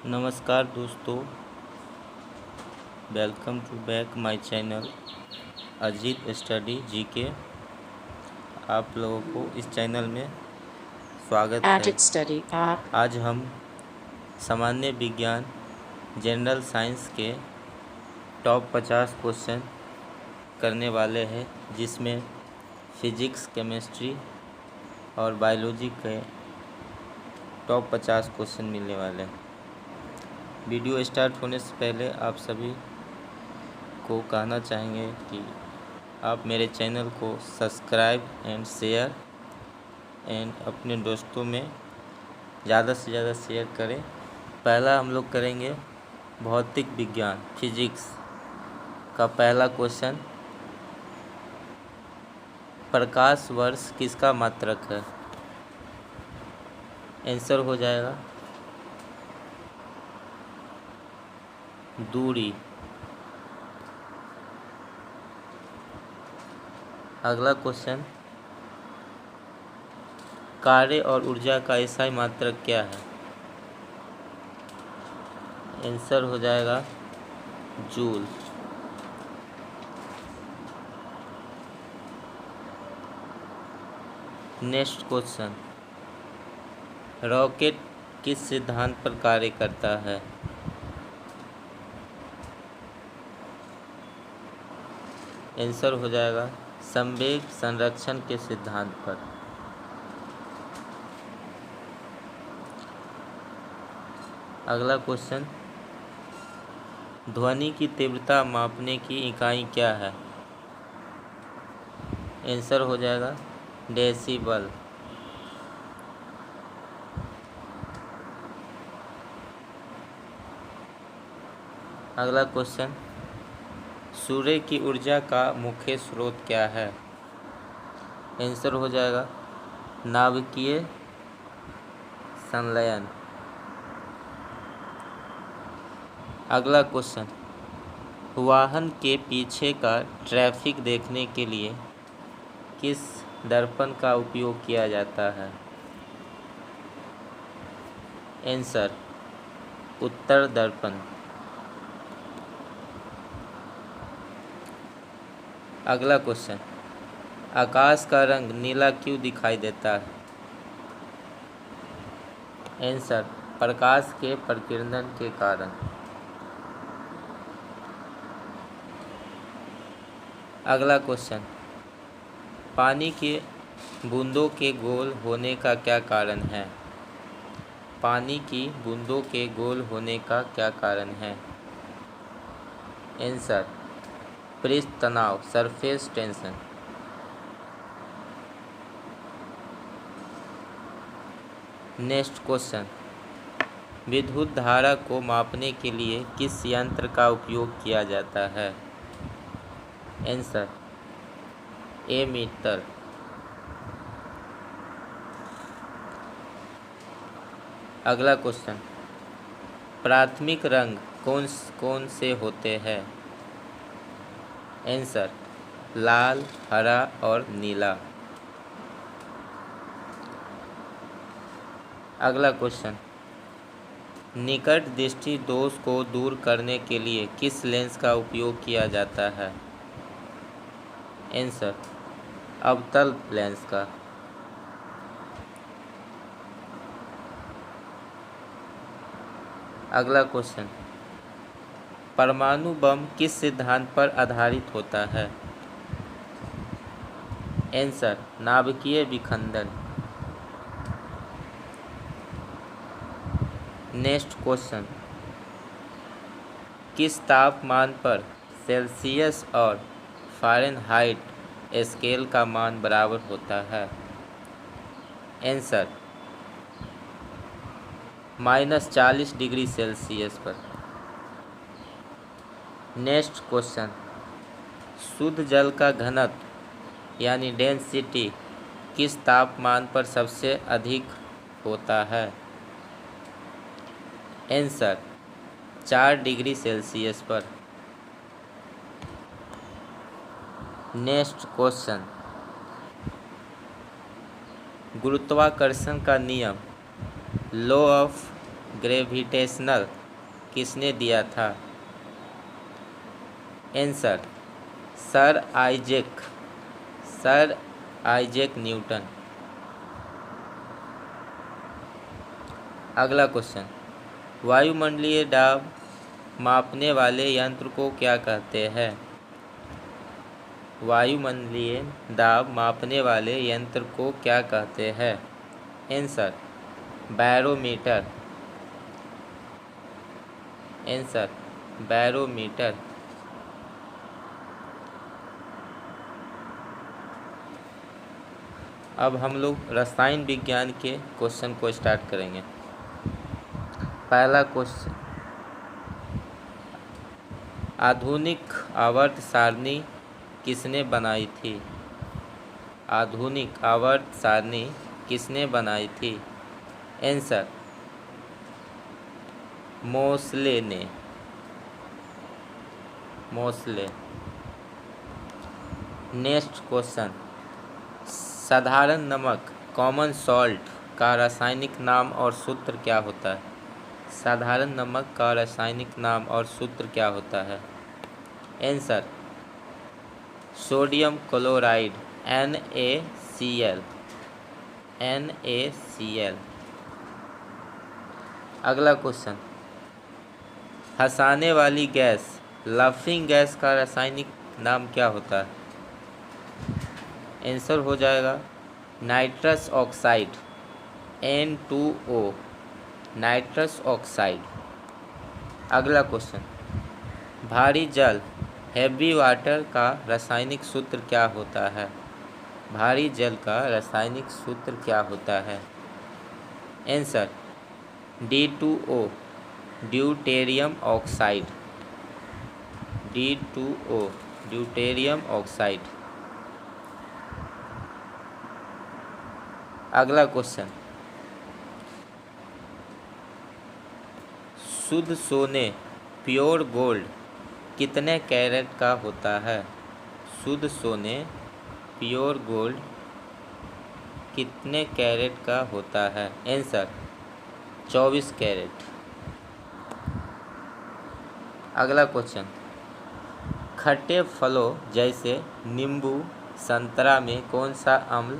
नमस्कार दोस्तों, welcome to back my channel Ajeet study GK. आप लोगों को इस चैनल में स्वागत है। Ajit Study App. आज हम सामान्य विज्ञान जनरल साइंस के टॉप 50 क्वेश्चन करने वाले हैं, जिसमें फिजिक्स, केमिस्ट्री और बायोलॉजी के टॉप 50 क्वेश्चन मिलने वाले हैं। वीडियो स्टार्ट होने से पहले आप सभी को कहना चाहेंगे कि आप मेरे चैनल को सब्सक्राइब एंड शेयर एंड अपने दोस्तों में ज़्यादा से ज़्यादा शेयर करें। पहला हम लोग करेंगे भौतिक विज्ञान फिजिक्स का पहला क्वेश्चन। प्रकाश वर्ष किसका मात्रक है? आंसर हो जाएगा दूरी। अगला क्वेश्चन, कार्य और ऊर्जा का एसआई मात्रक क्या है? आंसर हो जाएगा जूल। नेक्स्ट क्वेश्चन, रॉकेट किस सिद्धांत पर कार्य करता है? आंसर हो जाएगा संवेग संरक्षण के सिद्धांत पर। अगला क्वेश्चन, ध्वनि की तीव्रता मापने की इकाई क्या है? आंसर हो जाएगा डेसिबल। अगला क्वेश्चन, सूर्य की ऊर्जा का मुख्य स्रोत क्या है? आंसर हो जाएगा नाभिकीय संलयन। अगला क्वेश्चन, वाहन के पीछे का ट्रैफिक देखने के लिए किस दर्पण का उपयोग किया जाता है? आंसर उत्तर दर्पण। अगला क्वेश्चन, आकाश का रंग नीला क्यों दिखाई देता है? आंसर प्रकाश के प्रकीर्णन के कारण। अगला क्वेश्चन, पानी के बूंदों के गोल होने का क्या कारण है? पानी की बूंदों के गोल होने का क्या कारण है? आंसर पृष्ठ तनाव, सरफेस टेंशन। नेक्स्ट क्वेश्चन, विद्युत धारा को मापने के लिए किस यंत्र का उपयोग किया जाता है? Answer ammeter. अगला क्वेश्चन, प्राथमिक रंग कौन कौन से होते हैं? आंसर लाल, हरा और नीला। अगला क्वेश्चन, निकट दृष्टि दोष को दूर करने के लिए किस लेंस का उपयोग किया जाता है? आंसर अवतल लेंस का। अगला क्वेश्चन, परमाणु बम किस सिद्धांत पर आधारित होता है? आंसर नाभिकीय विखंडन। नेक्स्ट क्वेश्चन, किस तापमान पर सेल्सियस और फ़ारेनहाइट स्केल का मान बराबर होता है? आंसर -40 डिग्री सेल्सियस पर। नेक्स्ट क्वेश्चन, शुद्ध जल का घनत्व यानी डेंसिटी किस तापमान पर सबसे अधिक होता है? आंसर 4 डिग्री सेल्सियस पर। नेक्स्ट क्वेश्चन, गुरुत्वाकर्षण का नियम लॉ ऑफ ग्रेविटेशनल किसने दिया था? Answer sir Isaac Newton. अगला क्वेश्चन, वायुमंडलीय दाब मापने वाले यंत्र को क्या कहते हैं? वायुमंडलीय दाब मापने वाले यंत्र को क्या कहते हैं? Answer barometer. Answer barometer. अब हम लोग रसायन विज्ञान के क्वेश्चन को स्टार्ट करेंगे। पहला क्वेश्चन, आधुनिक आवर्त सारणी किसने बनाई थी? आधुनिक आवर्त सारणी किसने बनाई थी? आंसर मोसले ने। नेक्स्ट क्वेश्चन, साधारण नमक कॉमन सॉल्ट का रासायनिक नाम और सूत्र क्या होता है? साधारण नमक का रासायनिक नाम और सूत्र क्या होता है? Answer sodium chloride NaCl। अगला क्वेश्चन, हंसाने वाली गैस लाफिंग गैस का रासायनिक नाम क्या होता है? आंसर हो जाएगा nitrous oxide N2O, nitrous oxide. अगला क्वेश्चन, भारी जल हैवी वाटर का रासायनिक सूत्र क्या होता है? भारी जल का रासायनिक सूत्र क्या होता है? Answer D2O, deuterium oxide. D2O, deuterium oxide. अगला क्वेश्चन, शुद्ध सोने प्योर गोल्ड कितने कैरेट का होता है? शुद्ध सोने प्योर गोल्ड कितने कैरेट का होता है? Answer 24 carat. अगला क्वेश्चन, खट्टे फलों जैसे नींबू संतरा में कौन सा अम्ल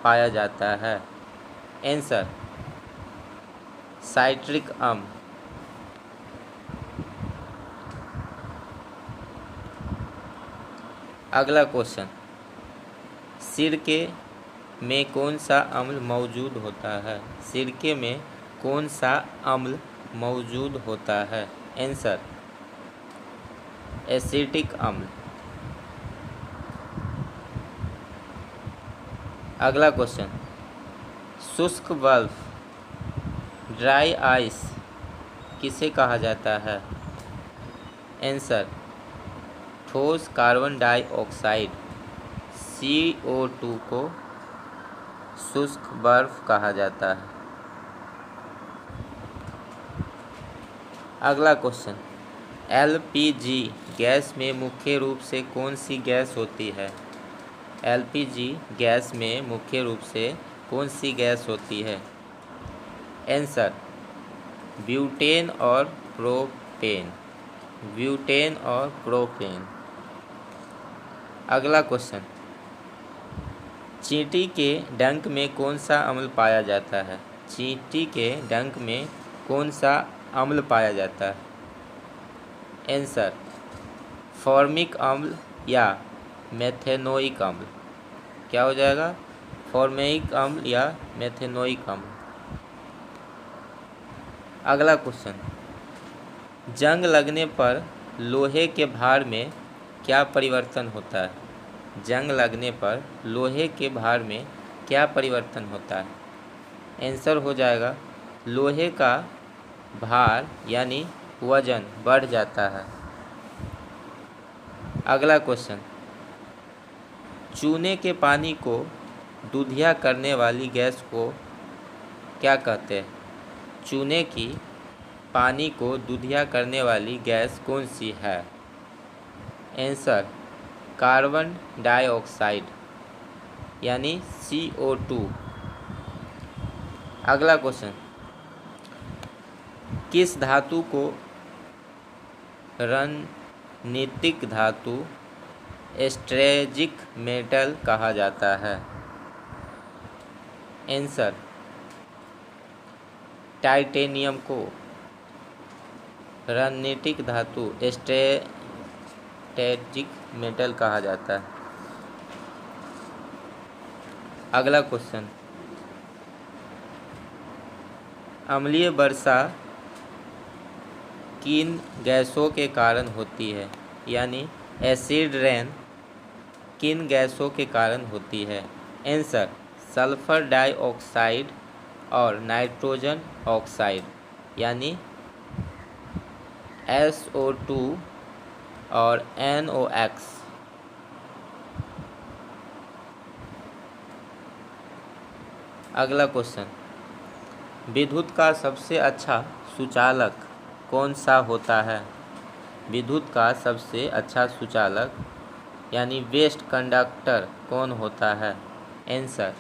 पाया जाता है? आंसर साइट्रिक अम्ल। अगला क्वेश्चन, सिरके में कौन सा अम्ल मौजूद होता है? सिरके में कौन सा अम्ल मौजूद होता है? आंसर एसिटिक अम्ल। अगला क्वेश्चन, शुष्क बर्फ ड्राई आइस किसे कहा जाता है? आंसर ठोस कार्बन डाइऑक्साइड CO2 को शुष्क बर्फ कहा जाता है। अगला क्वेश्चन, LPG गैस में मुख्य रूप से कौन सी गैस होती है? LPG गैस में मुख्य रूप से कौन सी गैस होती है? आंसर ब्यूटेन और प्रोपेन। ब्यूटेन और प्रोपेन। अगला क्वेश्चन, चींटी के डंक में कौन सा अम्ल पाया जाता है? चींटी के डंक में कौन सा अम्ल पाया जाता है? आंसर फॉर्मिक अम्ल या मेथेनोइक अम्ल। क्या हो जाएगा? फॉर्मिक अम्ल या मेथेनोइक अम्ल। अगला क्वेश्चन, जंग लगने पर लोहे के भार में क्या परिवर्तन होता है? जंग लगने पर लोहे के भार में क्या परिवर्तन होता है? आंसर हो जाएगा लोहे का भार यानी वजन बढ़ जाता है। अगला क्वेश्चन, चूने के पानी को दूधिया करने वाली गैस को क्या कहते हैं? चूने की पानी को दूधिया करने वाली गैस कौन सी है? आंसर कार्बन डाइऑक्साइड यानी CO2। अगला क्वेश्चन, किस धातु को रणनीतिक धातु स्ट्रेटेजिक मेटल कहा जाता है? आंसर, टाइटेनियम को रणनीतिक धातु स्ट्रेटेजिक मेटल कहा जाता है। अगला क्वेश्चन, अम्लीय वर्षा किन गैसों के कारण होती है? यानी एसिड रेन किन गैसों के कारण होती है? आंसर, सल्फर डाइऑक्साइड और नाइट्रोजन ऑक्साइड यानी SO2 और NOx। अगला क्वेश्चन, विद्युत का सबसे अच्छा सुचालक कौन सा होता है? विद्युत का सबसे अच्छा सुचालक यानी बेस्ट कंडक्टर कौन होता है? आंसर,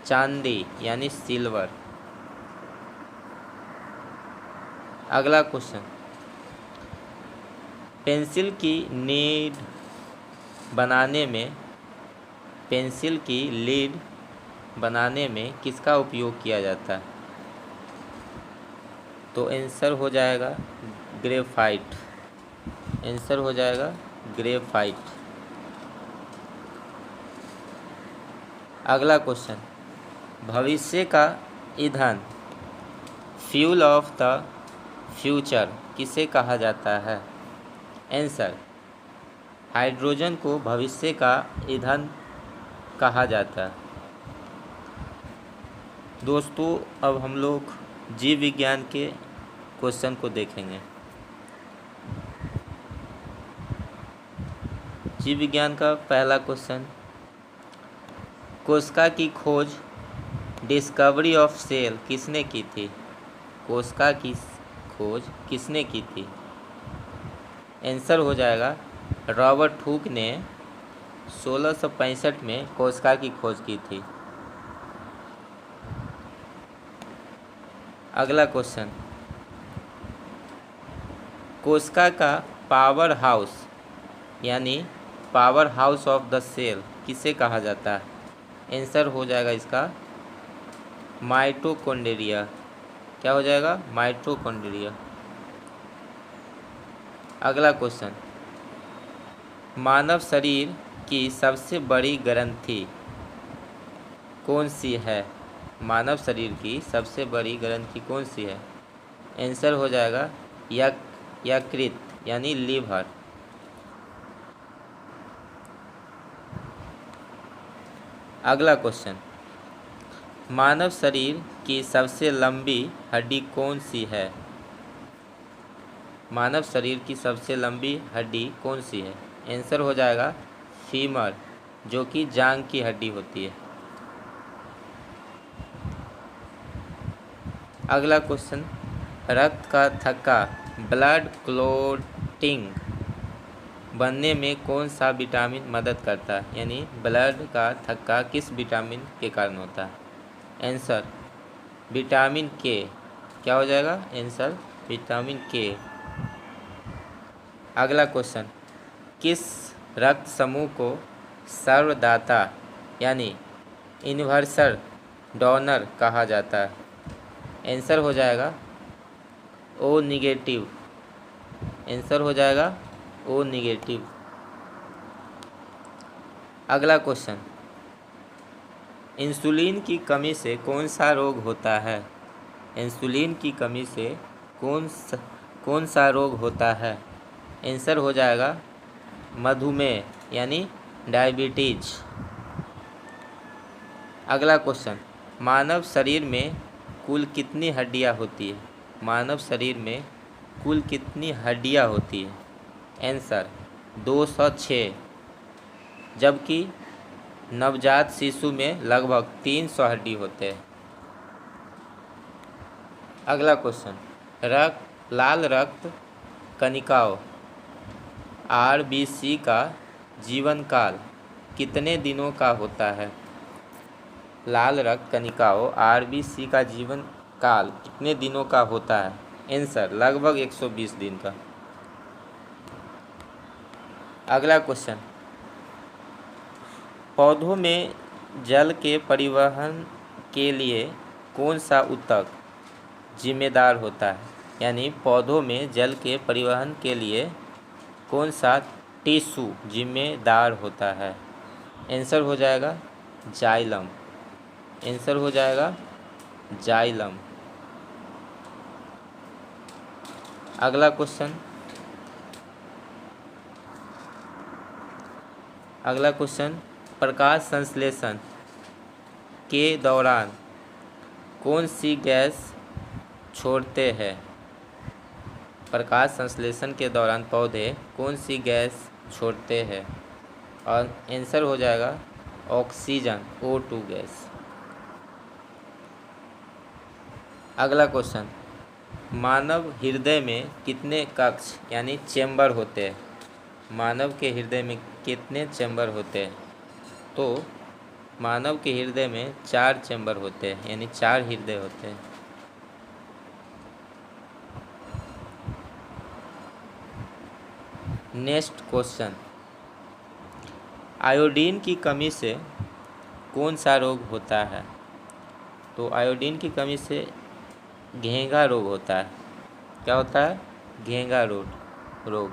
चांदी यानी सिल्वर। अगला क्वेश्चन, पेंसिल की लीड बनाने में किसका उपयोग किया जाता है? तो आंसर हो जाएगा ग्रेफाइट। आंसर हो जाएगा ग्रेफाइट। अगला क्वेश्चन, भविष्य का ईंधन फ्यूल ऑफ द फ्यूचर किसे कहा जाता है? आंसर, हाइड्रोजन को भविष्य का ईंधन कहा जाता है। दोस्तों, अब हम लोग जीव विज्ञान के क्वेश्चन को देखेंगे। जीव विज्ञान का पहला क्वेश्चन, कोशिका की खोज डिस्कवरी ऑफ सेल किसने की थी? कोशिका की खोज किसने की थी? आंसर हो जाएगा रॉबर्ट हुक ने 1665 में कोशिका की खोज की थी। अगला क्वेश्चन, कोशिका का पावर हाउस यानी power house of the cell किसे कहा जाता है? आंसर हो जाएगा इसका माइटोकॉन्ड्रिया। क्या हो जाएगा? माइटोकॉन्ड्रिया। अगला क्वेश्चन, मानव शरीर की सबसे बड़ी ग्रंथि कौन सी है? मानव शरीर की सबसे बड़ी ग्रंथि कौन सी है? आंसर हो जाएगा यकृत यानी लीवर। अगला क्वेश्चन, मानव शरीर की सबसे लंबी हड्डी कौन सी है? मानव शरीर की सबसे लंबी हड्डी कौन सी है? आंसर हो जाएगा फीमर, जो कि जांघ की हड्डी होती है। अगला क्वेश्चन, रक्त का थक्का ब्लड क्लॉटिंग बनने में कौन सा विटामिन मदद करता है? यानी ब्लड का थक्का किस विटामिन के कारण होता है? आंसर, विटामिन के। क्या हो जाएगा? आंसर विटामिन के। अगला क्वेश्चन, किस रक्त समूह को सर्वदाता यानी यूनिवर्सल डोनर कहा जाता है? आंसर हो जाएगा ओ निगेटिव। आंसर हो जाएगा ओ निगेटिव। अगला क्वेश्चन, इंसुलिन की कमी से कौन सा रोग होता है? इंसुलिन की कमी से कौन सा रोग होता है? आंसर हो जाएगा मधुमेह यानी डायबिटीज। अगला क्वेश्चन, मानव शरीर में कुल कितनी हड्डियां होती है? मानव शरीर में कुल कितनी हड्डियां होती है? आंसर 206, जबकि नवजात शिशु में लगभग 300 हड्डी होते हैं। अगला क्वेश्चन, लाल रक्त कणिकाओं RBC का जीवन काल कितने दिनों का होता है? लाल रक्त कणिकाओं RBC का जीवन काल कितने दिनों का होता है? आंसर लगभग 120 दिन का। अगला क्वेश्चन, पौधों में जल के परिवहन के लिए कौन सा ऊतक जिम्मेदार होता है? यानी पौधों में जल के परिवहन के लिए कौन सा टिश्यू जिम्मेदार होता है? आंसर हो जाएगा जाइलम। आंसर हो जाएगा जाइलम। अगला क्वेश्चन, प्रकाश संश्लेषण के दौरान कौन सी गैस छोड़ते हैं? प्रकाश संश्लेषण के दौरान पौधे कौन सी गैस छोड़ते हैं? और आंसर हो जाएगा ऑक्सीजन, O2 गैस। अगला क्वेश्चन, मानव हृदय में कितने कक्ष यानी चैम्बर होते हैं? मानव के हृदय में कितने चैम्बर होते हैं? तो मानव के हृदय में 4 चैम्बर होते हैं, यानी 4 हृदय होते हैं। नेक्स्ट क्वेश्चन, आयोडीन की कमी से कौन सा रोग होता है? तो आयोडीन की कमी से घेंघा रोग होता है। क्या होता है? घेंघा रोग।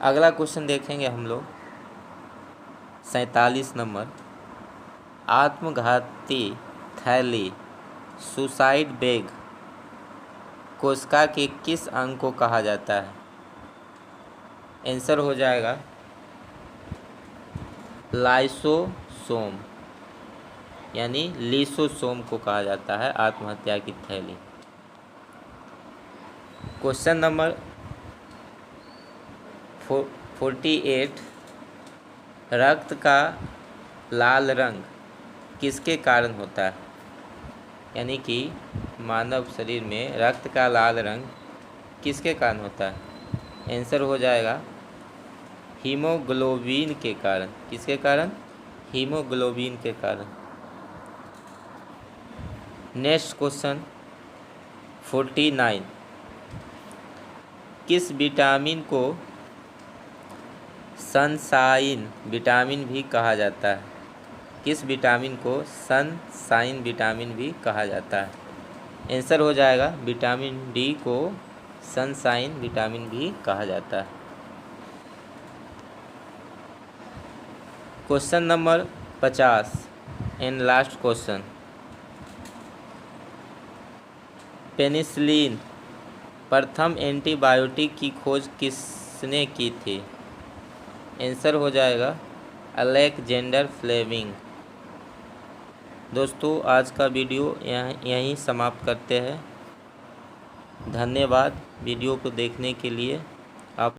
अगला क्वेश्चन देखेंगे हम लोग 47 नंबर, आत्मघाती थैली सुसाइड बैग कोशिका के किस अंग को कहा जाता है? आंसर हो जाएगा लाइसोसोम, यानी लीसोसोम को कहा जाता है आत्महत्या की थैली। क्वेश्चन नंबर 48, रक्त का लाल रंग किसके कारण होता है? यानी कि मानव शरीर में रक्त का लाल रंग किसके कारण होता है? आंसर हो जाएगा हीमोग्लोबिन के कारण। किसके कारण? हीमोग्लोबिन के कारण। नेक्स्ट क्वेश्चन 49, किस विटामिन को सनशाइन विटामिन भी कहा जाता है? किस विटामिन को सनशाइन विटामिन भी कहा जाता है? आंसर हो जाएगा विटामिन डी को सनशाइन विटामिन भी कहा जाता है। Question number 50 and last question, penicillin प्रथम एंटीबायोटिक की खोज किसने की थी? आंसर हो जाएगा अलेक्जेंडर फ्लेमिंग। दोस्तों, आज का वीडियो यहीं समाप्त करते हैं। धन्यवाद वीडियो को देखने के लिए।